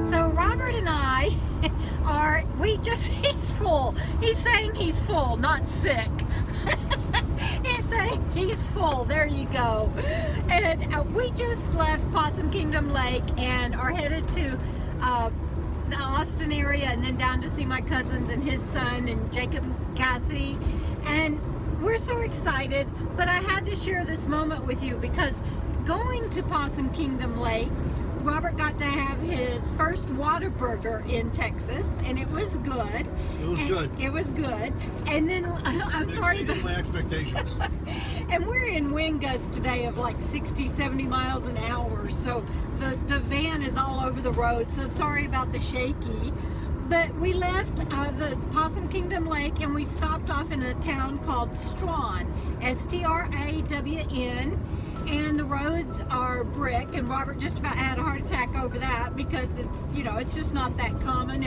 So Robert and I are, he's full. He's saying he's full, not sick. He's saying he's full. There you go. And we just left Possum Kingdom Lake and are headed to the Austin area and then down to see my cousins and his son and Jacob Cassidy. And we're so excited, but I had to share this moment with you because going to Possum Kingdom Lake, Robert got to have his first Whataburger in Texas, and it was good. It was good. It was good. And then, I'm sorry, exceeded my expectations. And we're in wind gusts today of like 60, 70 miles an hour, so the van is all over the road, so sorry about the shaky. But we left the Possum Kingdom Lake and we stopped off in a town called Strawn, S-T-R-A-W-N. And the roads are brick, and Robert just about had a heart attack over that because it's, you know, it's just not that common.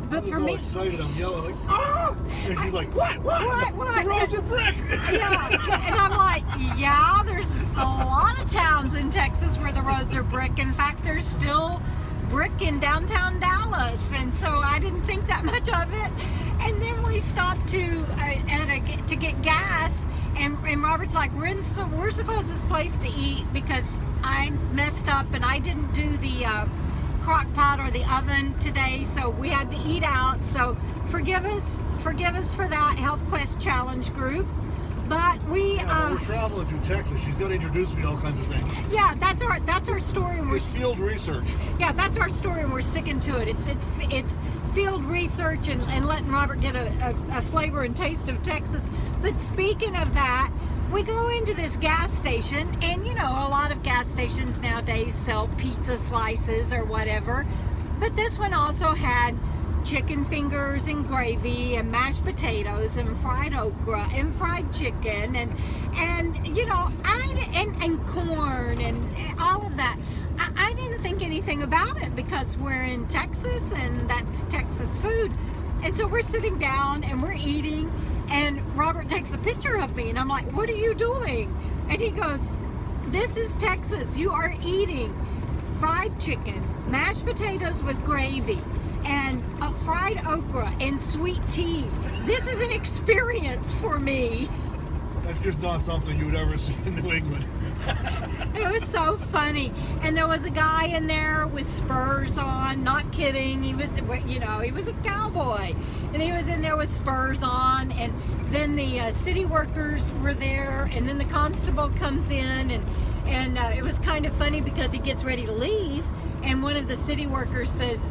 But for me, excited, I'm yelling like, ah! And he's like, what? The roads are brick! Yeah, and I'm like, yeah, there's a lot of towns in Texas where the roads are brick. In fact, there's still brick in downtown Dallas, and so I didn't think that much of it. And then we stopped to get gas. And Robert's like, where's the closest place to eat? Because I messed up and I didn't do the crock pot or the oven today, so we had to eat out. So forgive us for that Health Quest Challenge group. But we're traveling through Texas. She's got to introduce me to all kinds of things. Yeah, that's our story. And it's field research. Yeah, that's our story, and we're sticking to it. It's field research and letting Robert get a flavor and taste of Texas. But speaking of that, we go into this gas station, and you know, a lot of gas stations nowadays sell pizza slices or whatever. But this one also had chicken fingers and gravy and mashed potatoes and fried okra and fried chicken and you know, and corn and all of that. I didn't think anything about it because we're in Texas and that's Texas food. And so we're sitting down and we're eating, and Robert takes a picture of me and I'm like, what are you doing? And he goes, this is Texas. You are eating fried chicken, mashed potatoes with gravy, and fried okra and sweet tea. This is an experience for me. That's just not something you would ever see in New England. It was so funny. And there was a guy in there with spurs on, not kidding. He was, you know, he was a cowboy. And he was in there with spurs on. And then the city workers were there. And then the constable comes in. And it was kind of funny because he gets ready to leave. And one of the city workers says,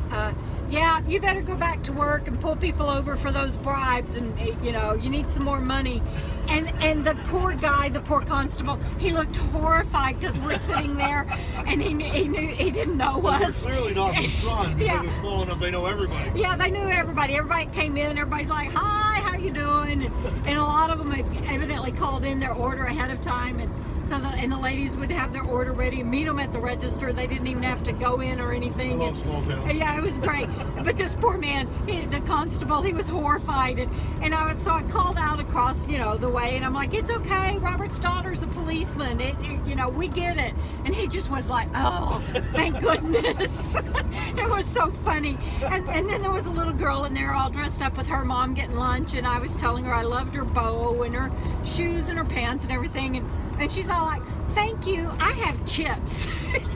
yeah, you better go back to work and pull people over for those bribes, and you know, you need some more money. And the poor guy, the poor constable, he looked horrified because we're sitting there, and he didn't know us. They're clearly not from Strawn because Yeah. they're small enough they know everybody. Yeah, they knew everybody. Everybody came in, everybody's like, hi, how you doing? And a lot of them had evidently called in their order ahead of time, and so the ladies would have their order ready and meet them at the register. They didn't even have to go in or anything. I love small towns. Yeah, it was great. But this poor man, the constable, he was horrified, and so I called out across, you know, the way, and I'm like, it's okay, Robert's daughter's a policeman, you know, we get it. And he just was like, oh, thank goodness. It was so funny. And then there was a little girl in there all dressed up with her mom getting lunch, and I was telling her I loved her bow and her shoes and her pants and everything, and she's all like, thank you, I have chips.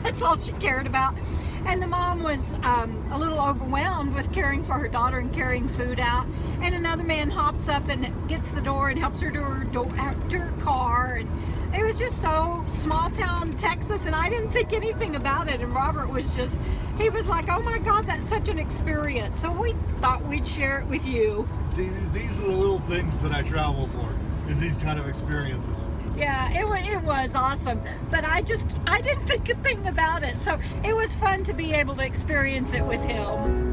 That's all she cared about. And the mom was a little overwhelmed with caring for her daughter and carrying food out. And another man hops up and gets the door and helps her to her car. And it was just so small town Texas, and I didn't think anything about it. And Robert was just, he was like, oh my God, that's such an experience. So we thought we'd share it with you. These are the little things that I travel for, is these kind of experiences. Yeah, it was awesome, but I didn't think a thing about it, so it was fun to be able to experience it with him.